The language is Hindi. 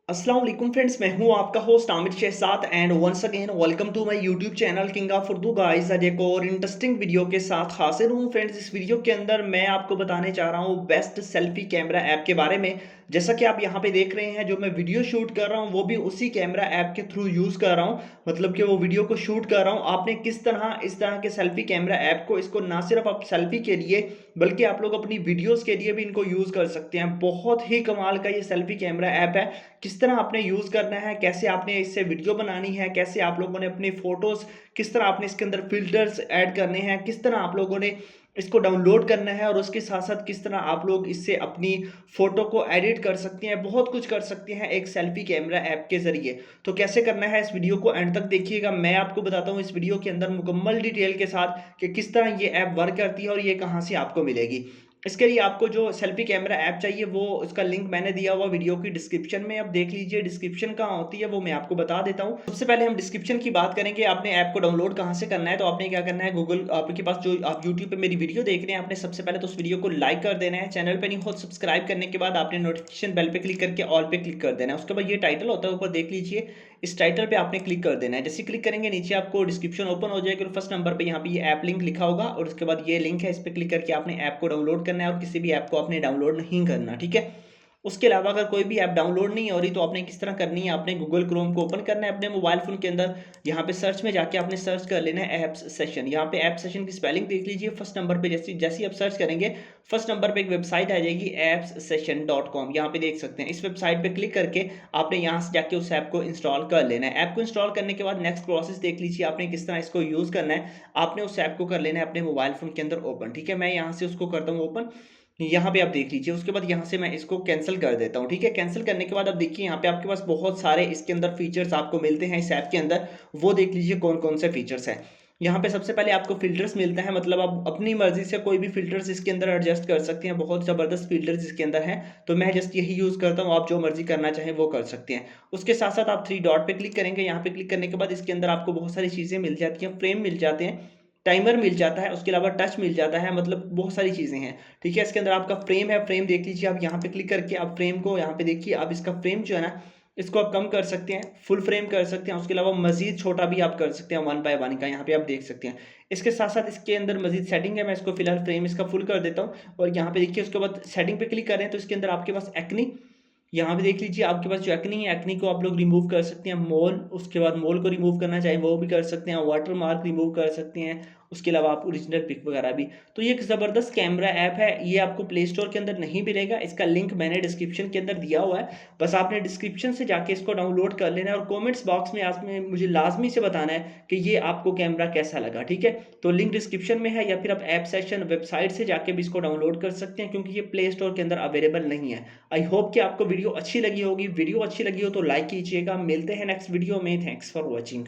अस्सलाम वालेकुम फ्रेंड्स, मैं हूं आपका host Aamir Shahzad and once again welcome to my YouTube channel king of Urdu guys. आज एक और इंटरेस्टिंग वीडियो के साथ हाजिर हूं फ्रेंड्स। इस वीडियो के अंदर मैं आपको बताने जा रहा हूं बेस्ट सेल्फी कैमरा ऐप के बारे में। जैसा कि आप यहां पे देख रहे हैं, जो मैं वीडियो शूट कर रहा हूं वो भी उसी कैमरा ऐप के थ्रू यूज कर रहा हूं। मतलब कि वो वीडियो को शूट कर रहा हूं। आपने किस तरह इस तरह के सेल्फी कैमरा ऐप को, इसको ना सिर्फ आप सेल्फी के लिए बल्कि आप लोग अपनी वीडियोस के लिए भी इनको यूज कर सकते हैं। बहुत ही कमाल का ये सेल्फी कैमरा ऐप है। किस तरह आपने यूज़ करना है, कैसे आपने इससे वीडियो बनानी है, कैसे आप लोगों ने अपनी फ़ोटोज़, किस तरह आपने इसके अंदर फ़िल्टर्स ऐड करने हैं, किस तरह आप लोगों ने इसको डाउनलोड करना है और उसके साथ-साथ किस तरह आप लोग इससे अपनी फ़ोटो को एडिट कर सकते हैं, बहुत कुछ कर सकते हैं एक सेल्फ़ी कैमरा ऐप के ज़रिए। तो कैसे करना है, इस वीडियो को एंड तक देखिएगा। मैं आपको बताता हूँ इस वीडियो के अंदर मुकम्मल डिटेल के साथ कि किस तरह ये ऐप वर्क करती है और ये कहाँ से आपको मिलेगी। इसके लिए आपको जो सेल्फी कैमरा ऐप चाहिए वो उसका लिंक मैंने दिया हुआ वीडियो की डिस्क्रिप्शन में। अब देख लीजिए डिस्क्रिप्शन कहाँ होती है वो मैं आपको बता देता हूँ। सबसे पहले हम डिस्क्रिप्शन की बात करेंगे। आपने ऐप को डाउनलोड कहाँ से करना है, तो आपने क्या करना है, गूगल आपके पास जो आप यूट्यूब पे मेरी वीडियो देख रहे हैं, आपने सबसे पहले तो उस वीडियो को लाइक कर देना है। चैनल पे नहीं हो सब्सक्राइब करने के बाद आपने नोटिफिकेशन बेल पे क्लिक करके ऑल पे क्लिक कर देना है। उसके बाद ये टाइटल होता है ऊपर देख लीजिए, इस टाइटल पे आपने क्लिक कर देना है। जैसे क्लिक करेंगे नीचे आपको डिस्क्रिप्शन ओपन हो जाएगी और फर्स्ट नंबर पे यहाँ पे ये ऐप लिंक लिखा होगा और उसके बाद ये लिंक है, इस पे क्लिक करके आपने ऐप को डाउनलोड करना है और किसी भी ऐप को आपने डाउनलोड नहीं करना, ठीक है। उसके अलावा अगर कोई भी ऐप डाउनलोड नहीं हो रही तो आपने किस तरह करनी है, आपने गूगल क्रोम को ओपन करना है अपने मोबाइल फोन के अंदर। यहाँ पे सर्च में जाके आपने सर्च कर लेना है ऐप्स सेशन। यहाँ पे ऐप सेशन की स्पेलिंग देख लीजिए। फर्स्ट नंबर पे जैसे जैसे आप सर्च करेंगे फर्स्ट नंबर पे एक वेबसाइट आ जाएगी appssession.com। यहाँ पे देख सकते हैं, इस वेबसाइट पे क्लिक करके आपने यहाँ से जाके उस ऐप को इंस्टॉल कर लेना है। ऐप को इंस्टॉल करने के बाद नेक्स्ट प्रोसेस देख लीजिए, आपने किस तरह इसको यूज़ करना है। आपने उस ऐप को कर लेना है अपने मोबाइल फ़ोन के अंदर ओपन, ठीक है। मैं यहाँ से उसको करता हूँ ओपन। यहाँ पे आप देख लीजिए, उसके बाद यहाँ से मैं इसको कैंसिल कर देता हूँ, ठीक है। कैंसिल करने के बाद अब देखिए यहाँ पे आपके पास बहुत सारे इसके अंदर फीचर्स आपको मिलते हैं इस ऐप के अंदर। वो देख लीजिए कौन कौन से फीचर्स हैं। यहाँ पे सबसे पहले आपको फ़िल्टर्स मिलते हैं, मतलब आप अपनी मर्ज़ी से कोई भी फ़िल्टर्स इसके अंदर एडजस्ट कर सकते हैं। बहुत ज़बरदस्त फ़िल्टर्स इसके अंदर हैं, तो मैं जस्ट यही यूज़ करता हूँ। आप जो मर्ज़ी करना चाहें वो कर सकते हैं। उसके साथ-साथ आप 3 डॉट पे क्लिक करेंगे। यहाँ पे क्लिक करने के बाद इसके अंदर आपको बहुत सारी चीज़ें मिल जाती हैं, फ्रेम मिल जाते हैं, टाइमर मिल जाता है, उसके अलावा टच मिल जाता है, मतलब बहुत सारी चीज़ें हैं, ठीक है। इसके अंदर आपका फ्रेम है, फ्रेम देख लीजिए। आप यहाँ पे क्लिक करके आप फ्रेम को यहाँ पे देखिए, आप इसका फ्रेम जो है ना, इसको आप कम कर सकते हैं, फुल फ्रेम कर सकते हैं। उसके अलावा मज़ीद छोटा भी आप कर सकते हैं 1 बाय 1 का, यहाँ पे आप देख सकते हैं। इसके साथ-साथ इसके अंदर मज़ीद सेटिंग है, मैं इसको फिलहाल फ्रेम इसका फुल कर देता हूँ और यहाँ पे देखिए उसके बाद सेटिंग पे क्लिक करें तो इसके अंदर आपके पास एक्नी, यहाँ पे देख लीजिए आपके पास जो एक्नी है, एक्नी को आप लोग रिमूव कर सकते हैं। मोल, उसके बाद मोल को रिमूव करना चाहें वो भी कर सकते हैं। वाटर मार्क रिमूव कर सकते हैं। उसके अलावा आप ओरिजिनल पिक वगैरह भी। तो ये एक ज़बरदस्त कैमरा ऐप है। ये आपको प्ले स्टोर के अंदर नहीं मिलेगा। इसका लिंक मैंने डिस्क्रिप्शन के अंदर दिया हुआ है। बस आपने डिस्क्रिप्शन से जाके इसको डाउनलोड कर लेना है और कमेंट्स बॉक्स में आपने मुझे लाज़मी से बताना है कि ये आपको कैमरा कैसा लगा, ठीक है। तो लिंक डिस्क्रिप्शन में है या फिर आप ऐप सेशन वेबसाइट से जाके भी इसको डाउनलोड कर सकते हैं, क्योंकि ये प्ले स्टोर के अंदर अवेलेबल नहीं है। आई होप कि आपको वीडियो अच्छी लगी होगी। वीडियो अच्छी लगी हो तो लाइक कीजिएगा। मिलते हैं नेक्स्ट वीडियो में। Thanks for watching.